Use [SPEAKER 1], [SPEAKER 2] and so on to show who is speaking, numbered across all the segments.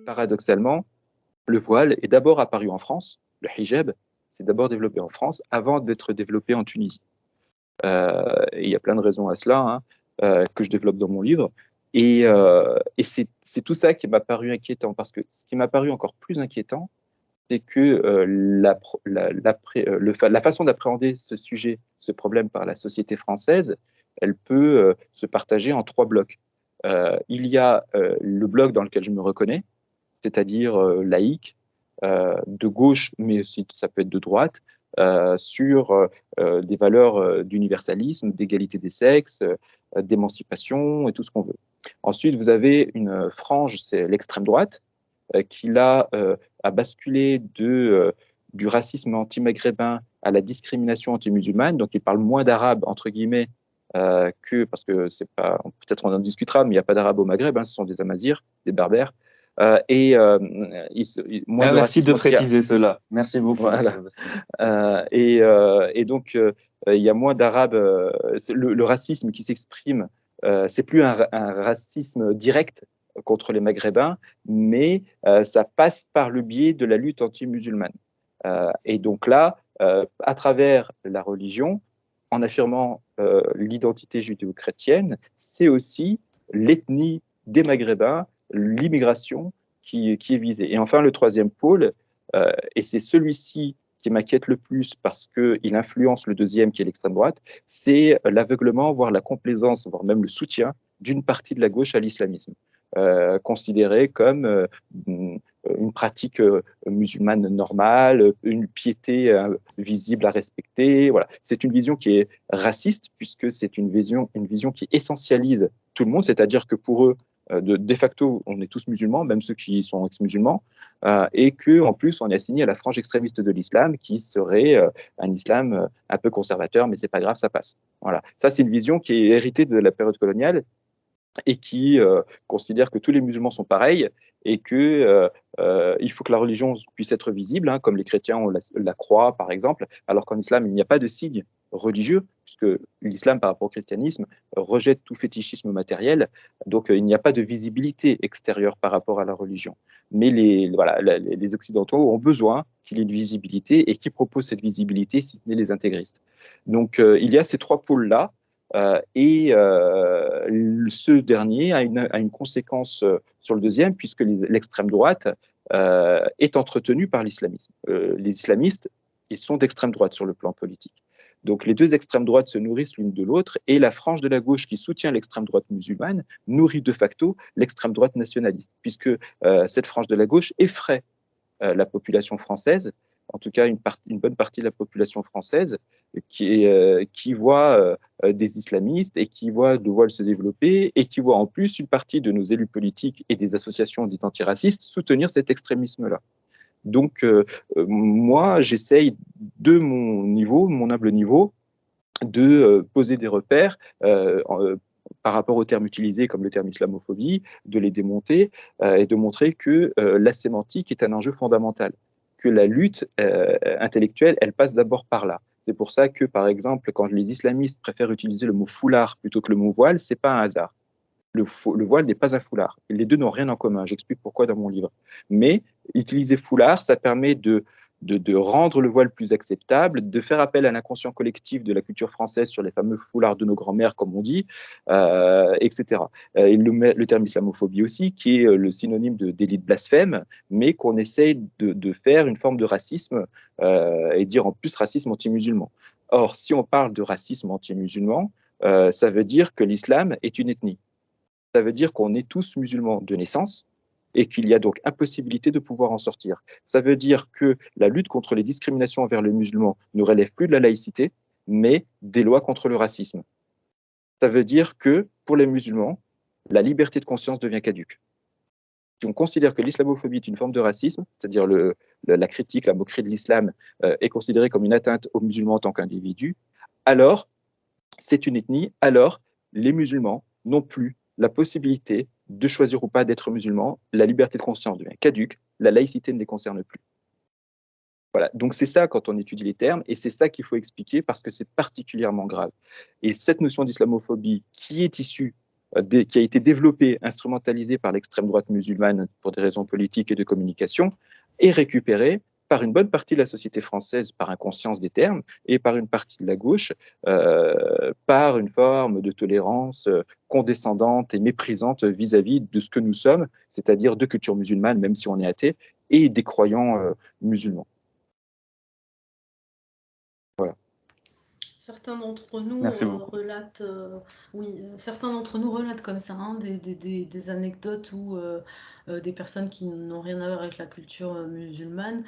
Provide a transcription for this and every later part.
[SPEAKER 1] paradoxalement, le voile est d'abord apparu en France, le hijab, c'est d'abord développé en France avant d'être développé en Tunisie. Et il y a plein de raisons à cela, hein, que je développe dans mon livre. Et c'est tout ça qui m'a paru inquiétant, parce que ce qui m'a paru encore plus inquiétant, c'est que la façon d'appréhender ce sujet, ce problème par la société française, elle peut se partager en trois blocs. Il y a le bloc dans lequel je me reconnais, c'est-à-dire laïque, de gauche, mais aussi ça peut être de droite, sur des valeurs d'universalisme, d'égalité des sexes, d'émancipation et tout ce qu'on veut. Ensuite, vous avez une frange, c'est l'extrême droite, qui là a basculé du racisme anti-maghrébin à la discrimination anti-musulmane. Donc, il parle moins d'arabe, entre guillemets, parce que c'est pas, peut-être on en discutera, mais il n'y a pas d'arabe au Maghreb, hein, ce sont des Amazirs, des Berbères. Moins de
[SPEAKER 2] Merci de
[SPEAKER 1] racisme anti.
[SPEAKER 2] préciser cela. Merci beaucoup,
[SPEAKER 1] Voilà.
[SPEAKER 2] monsieur Bastien. Merci.
[SPEAKER 1] Et donc, il y a moins d'arabes. Le racisme qui s'exprime, c'est plus un racisme direct contre les Maghrébins, mais ça passe par le biais de la lutte anti-musulmane. Et donc là, à travers la religion, en affirmant l'identité judéo-chrétienne, c'est aussi l'ethnie des Maghrébins, l'immigration qui est visée. Et enfin, le troisième pôle, et c'est celui-ci qui m'inquiète le plus parce qu'il influence le deuxième qui est l'extrême droite, c'est l'aveuglement, voire la complaisance, voire même le soutien d'une partie de la gauche à l'islamisme, considéré comme une pratique musulmane normale, une piété visible à respecter. Voilà. C'est une vision qui est raciste puisque c'est une vision qui essentialise tout le monde, c'est-à-dire que pour eux, de facto, on est tous musulmans, même ceux qui sont ex-musulmans, et qu'en plus, on est assigné à la frange extrémiste de l'islam, qui serait un islam un peu conservateur, mais c'est pas grave, ça passe. Voilà. Ça, c'est une vision qui est héritée de la période coloniale et qui considère que tous les musulmans sont pareils et que il faut que la religion puisse être visible, hein, comme les chrétiens ont la croix, par exemple, alors qu'en islam, il n'y a pas de signe religieux, puisque l'islam, par rapport au christianisme, rejette tout fétichisme matériel, donc il n'y a pas de visibilité extérieure par rapport à la religion. Mais les Occidentaux ont besoin qu'il y ait une visibilité, et qui propose cette visibilité, si ce n'est les intégristes. Donc il y a ces trois pôles-là, ce dernier a une conséquence sur le deuxième, puisque l'extrême droite est entretenue par l'islamisme. Les islamistes, ils sont d'extrême droite sur le plan politique. Donc les deux extrêmes droites se nourrissent l'une de l'autre, et la frange de la gauche qui soutient l'extrême droite musulmane nourrit de facto l'extrême droite nationaliste, puisque cette frange de la gauche effraie la population française, en tout cas une bonne partie de la population française, qui voit des islamistes et qui voit le voile se développer, et qui voit en plus une partie de nos élus politiques et des associations dites antiracistes soutenir cet extrémisme-là. Donc, moi, j'essaye de mon humble niveau, de poser des repères par rapport aux termes utilisés, comme le terme islamophobie, de les démonter et de montrer que la sémantique est un enjeu fondamental, que la lutte intellectuelle, elle passe d'abord par là. C'est pour ça que, par exemple, quand les islamistes préfèrent utiliser le mot foulard plutôt que le mot voile, c'est pas un hasard. Le voile n'est pas un foulard. Les deux n'ont rien en commun. J'explique pourquoi dans mon livre. Mais utiliser foulard, ça permet de rendre le voile plus acceptable, de faire appel à l'inconscient collectif de la culture française sur les fameux foulards de nos grands-mères, comme on dit, etc. Et le terme islamophobie aussi, qui est le synonyme de délit de blasphème, mais qu'on essaye de faire une forme de racisme, et dire en plus racisme anti-musulman. Or, si on parle de racisme anti-musulman, ça veut dire que l'islam est une ethnie. Ça veut dire qu'on est tous musulmans de naissance et qu'il y a donc impossibilité de pouvoir en sortir. Ça veut dire que la lutte contre les discriminations envers les musulmans ne relève plus de la laïcité, mais des lois contre le racisme. Ça veut dire que pour les musulmans, la liberté de conscience devient caduque. Si on considère que l'islamophobie est une forme de racisme, c'est-à-dire la critique, la moquerie de l'islam est considérée comme une atteinte aux musulmans en tant qu'individus, alors c'est une ethnie, alors les musulmans n'ont plus la possibilité de choisir ou pas d'être musulmans, la liberté de conscience devient caduque, la laïcité ne les concerne plus. Voilà, donc c'est ça quand on étudie les termes, et c'est ça qu'il faut expliquer parce que c'est particulièrement grave. Et cette notion d'islamophobie qui est issue qui a été développé, instrumentalisé par l'extrême droite musulmane pour des raisons politiques et de communication, est récupéré par une bonne partie de la société française par inconscience des termes et par une partie de la gauche par une forme de tolérance condescendante et méprisante vis-à-vis de ce que nous sommes, c'est-à-dire de culture musulmane, même si on est athée, et des croyants musulmans. Voilà.
[SPEAKER 3] Certains d'entre nous
[SPEAKER 2] Merci beaucoup.
[SPEAKER 3] relatent, certains d'entre nous relatent comme ça hein, des anecdotes où des personnes qui n'ont rien à voir avec la culture musulmane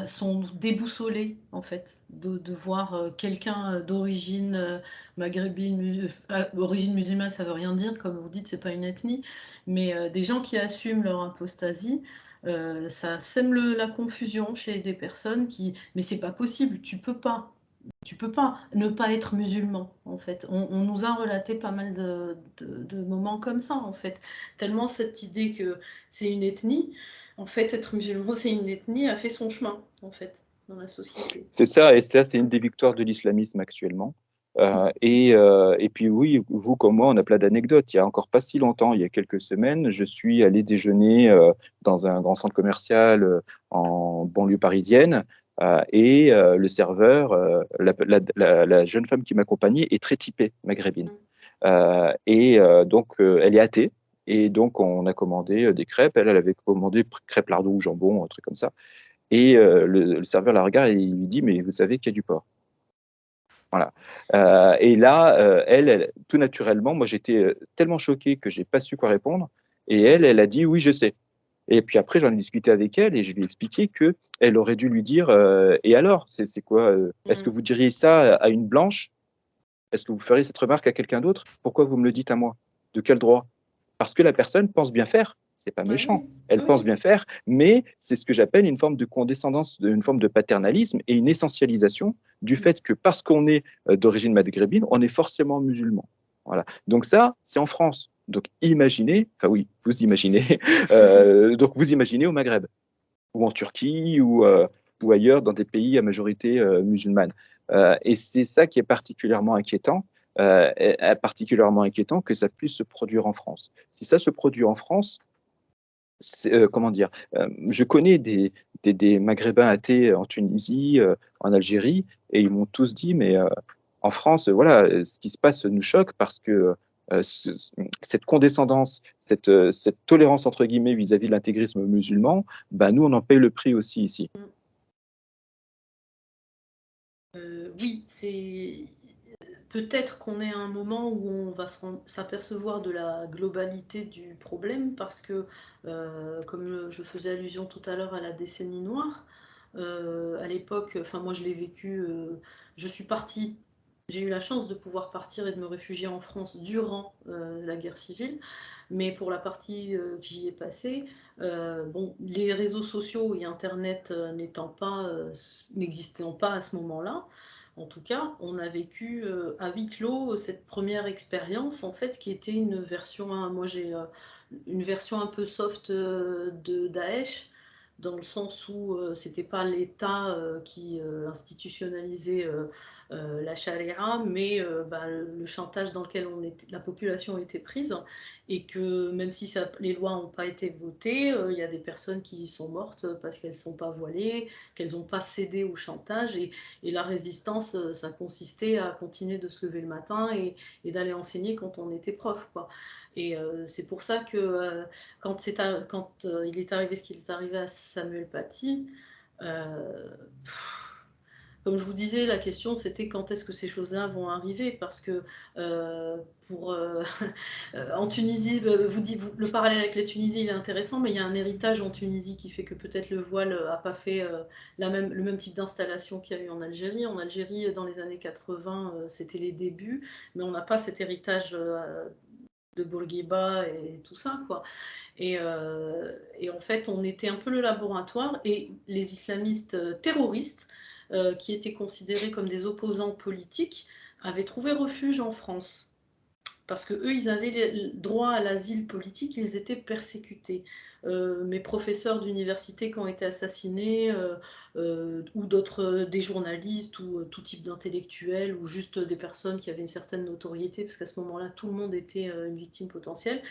[SPEAKER 3] sont déboussolées en fait de voir quelqu'un d'origine maghrébine, origine musulmane, ça veut rien dire, comme vous dites, c'est pas une ethnie, mais des gens qui assument leur apostasie. Ça sème la confusion chez des personnes qui... Mais c'est pas possible, tu peux pas ne pas être musulman, en fait. On nous a relaté pas mal de moments comme ça, en fait. Tellement cette idée que c'est une ethnie, en fait, être musulman, c'est une ethnie, a fait son chemin, en fait, dans la société.
[SPEAKER 1] C'est ça, et ça, c'est une des victoires de l'islamisme actuellement. Et puis oui, vous comme moi, on a plein d'anecdotes. Il y a encore pas si longtemps, il y a quelques semaines, je suis allé déjeuner dans un grand centre commercial en banlieue parisienne. Et le serveur, la jeune femme qui m'accompagnait est très typée maghrébine. Donc, elle est athée. Et donc, on a commandé des crêpes. Elle avait commandé crêpes lardons ou jambon, un truc comme ça. Et le serveur la regarde et il lui dit, mais vous savez qu'il y a du porc. Voilà. Et là, elle, tout naturellement, moi j'étais tellement choqué que j'ai pas su quoi répondre. Et elle a dit, oui, je sais. Et puis après, j'en ai discuté avec elle et je lui ai expliqué que elle aurait dû lui dire, et alors, c'est quoi est-ce que vous diriez ça à une blanche? Est-ce que vous feriez cette remarque à quelqu'un d'autre? Pourquoi vous me le dites à moi? De quel droit? Parce que la personne pense bien faire, c'est pas méchant.
[SPEAKER 3] Oui,
[SPEAKER 1] Elle pense
[SPEAKER 3] oui.
[SPEAKER 1] bien faire, mais c'est ce que j'appelle une forme de condescendance, une forme de paternalisme et une essentialisation du fait que parce qu'on est d'origine maghrébine, on est forcément musulman. Voilà. Donc ça, c'est en France. Donc imaginez, enfin oui, vous imaginez, donc vous imaginez au Maghreb, ou en Turquie, ou ailleurs dans des pays à majorité musulmane. Et c'est ça qui est particulièrement inquiétant que ça puisse se produire en France. Si ça se produit en France, comment dire, je connais des Maghrébins athées en Tunisie, en Algérie, et ils m'ont tous dit, mais en France, voilà, ce qui se passe nous choque parce que cette condescendance, cette tolérance entre guillemets vis-à-vis de l'intégrisme musulman, bah, nous on en paye le prix aussi ici.
[SPEAKER 3] Oui, c'est peut-être qu'on est à un moment où on va s'apercevoir de la globalité du problème parce que, comme je faisais allusion tout à l'heure à la décennie noire, à l'époque, enfin moi je l'ai vécu, je suis partie, j'ai eu la chance de pouvoir partir et de me réfugier en France durant la guerre civile, mais pour la partie que j'y ai passée, bon, les réseaux sociaux et Internet n'existant pas à ce moment-là, en tout cas, on a vécu à huis clos cette première expérience, en fait, qui était une version, moi j'ai une version un peu soft de Daesh, dans le sens où c'était pas l'État qui institutionnalisait la charia, mais le chantage dans lequel la population était prise, et que même si les lois n'ont pas été votées, il y a des personnes qui sont mortes parce qu'elles ne sont pas voilées, qu'elles n'ont pas cédé au chantage, et la résistance, ça consistait à continuer de se lever le matin et d'aller enseigner quand on était prof, quoi. Et c'est pour ça que quand il est arrivé ce qui est arrivé à Samuel Paty, comme je vous disais, la question c'était quand est-ce que ces choses-là vont arriver, parce que en Tunisie, le parallèle avec la Tunisie il est intéressant, mais il y a un héritage en Tunisie qui fait que peut-être le voile n'a pas fait le même type d'installation qu'il y a eu en Algérie. En Algérie, dans les années 80, c'était les débuts, mais on n'a pas cet héritage de Bourguiba et tout ça, quoi. Et en fait, on était un peu le laboratoire, et les islamistes terroristes, qui étaient considérés comme des opposants politiques, avaient trouvé refuge en France. parce que eux, ils avaient le droit à l'asile politique, ils étaient persécutés. Mes professeurs d'université qui ont été assassinés, ou d'autres, des journalistes, ou tout type d'intellectuels, ou juste des personnes qui avaient une certaine notoriété, parce qu'à ce moment-là, tout le monde était une victime potentielle,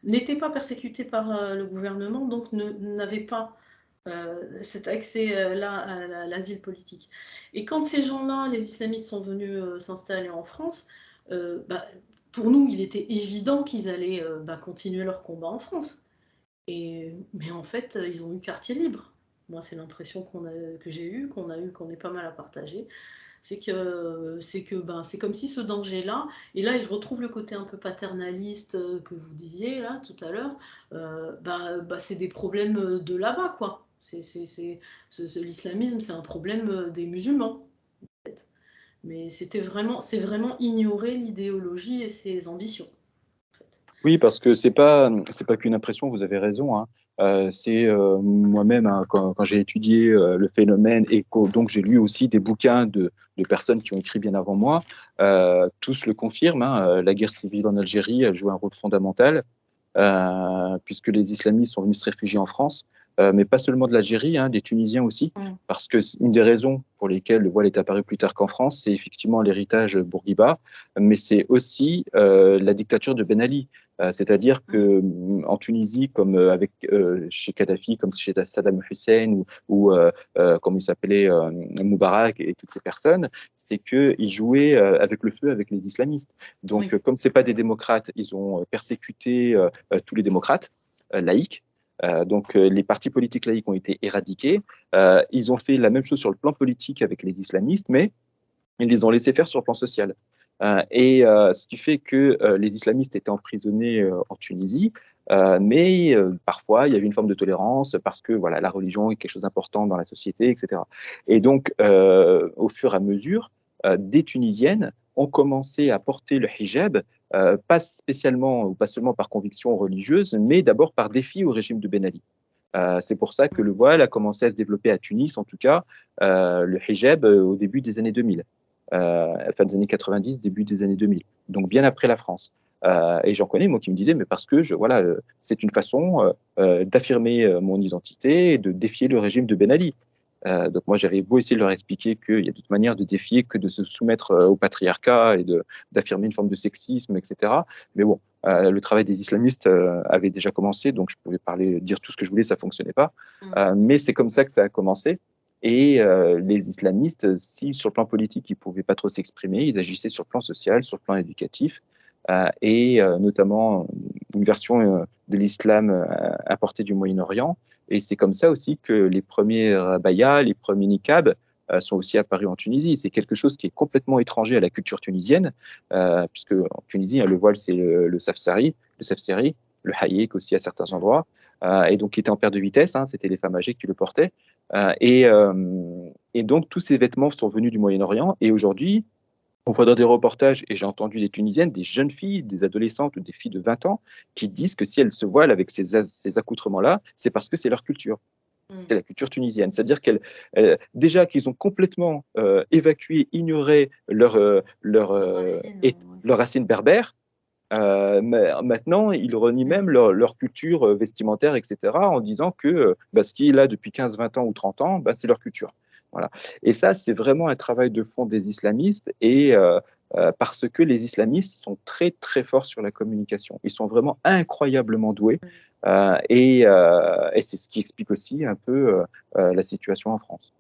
[SPEAKER 3] n'étaient pas persécutés par le gouvernement, donc n'avaient pas cet accès-là à l'asile politique. Et quand ces gens-là, les islamistes, sont venus s'installer en France, bah, pour nous, il était évident qu'ils allaient continuer leur combat en France. Mais en fait, ils ont eu quartier libre. Moi, c'est l'impression que j'ai eue, qu'on est pas mal à partager. C'est comme si ce danger-là, et là, je retrouve le côté un peu paternaliste que vous disiez là tout à l'heure, c'est des problèmes de là-bas, quoi. L'islamisme, c'est un problème des musulmans. Mais c'est vraiment ignorer l'idéologie et ses ambitions.
[SPEAKER 1] Oui, parce que c'est pas qu'une impression, vous avez raison, hein. C'est moi-même, hein, quand j'ai étudié le phénomène et donc j'ai lu aussi des bouquins de personnes qui ont écrit bien avant moi, tous le confirment, hein. La guerre civile en Algérie a joué un rôle fondamental, puisque les islamistes sont venus se réfugier en France, mais pas seulement de l'Algérie, hein, des Tunisiens aussi, parce que une des raisons pour lesquelles le voile est apparu plus tard qu'en France, c'est effectivement l'héritage Bourguiba, mais c'est aussi la dictature de Ben Ali. C'est-à-dire que en Tunisie, comme chez Kadhafi, comme chez Saddam Hussein ou comme il s'appelait Moubarak et toutes ces personnes, c'est qu'ils jouaient avec le feu avec les islamistes. Donc,
[SPEAKER 3] Oui.
[SPEAKER 1] comme c'est pas des démocrates, ils ont persécuté tous les démocrates laïcs. Donc, les partis politiques laïcs ont été éradiqués. Ils ont fait la même chose sur le plan politique avec les islamistes, mais ils les ont laissés faire sur le plan social. Ce qui fait que les islamistes étaient emprisonnés en Tunisie, mais parfois il y avait une forme de tolérance parce que voilà, la religion est quelque chose d'important dans la société, etc. Et donc, au fur et à mesure, des Tunisiennes ont commencé à porter le hijab, pas spécialement ou pas seulement par conviction religieuse, mais d'abord par défi au régime de Ben Ali. C'est pour ça que le voile a commencé à se développer à Tunis, en tout cas, le hijab au début des années 2000, fin des années 90, début des années 2000, donc bien après la France. Et j'en connais, moi, qui me disaient, mais parce que voilà, c'est une façon d'affirmer mon identité et de défier le régime de Ben Ali. Donc moi, j'avais beau essayer de leur expliquer qu'il y a d'autres manières de défier que de se soumettre au patriarcat et d'affirmer une forme de sexisme, etc. Mais bon, le travail des islamistes avait déjà commencé, donc je pouvais dire tout ce que je voulais, ça fonctionnait pas. Mais c'est comme ça que ça a commencé. Et les islamistes, si sur le plan politique, ils ne pouvaient pas trop s'exprimer, ils agissaient sur le plan social, sur le plan éducatif, et notamment une version de l'islam importée du Moyen-Orient. Et c'est comme ça aussi que les premiers bayas, les premiers niqabs sont aussi apparus en Tunisie. C'est quelque chose qui est complètement étranger à la culture tunisienne, puisque en Tunisie, le voile, c'est le safsari, le hayek aussi à certains endroits, et donc qui était en paire de vitesse, hein, c'était les femmes âgées qui le portaient. Et donc, tous ces vêtements sont venus du Moyen-Orient. Et aujourd'hui, on voit dans des reportages, et j'ai entendu des Tunisiennes, des jeunes filles, des adolescentes ou des filles de 20 ans, qui disent que si elles se voilent avec ces accoutrements-là, c'est parce que c'est leur culture. C'est la culture tunisienne. C'est-à-dire déjà qu'ils ont complètement évacué, ignoré leur racine berbère. Mais maintenant, ils renient même leur culture vestimentaire, etc., en disant que ce qui est là depuis 15, 20 ans ou 30 ans, c'est leur culture. Voilà. Et ça, c'est vraiment un travail de fond des islamistes, et parce que les islamistes sont très, très forts sur la communication. Ils sont vraiment incroyablement doués, et c'est ce qui explique aussi un peu la situation en France.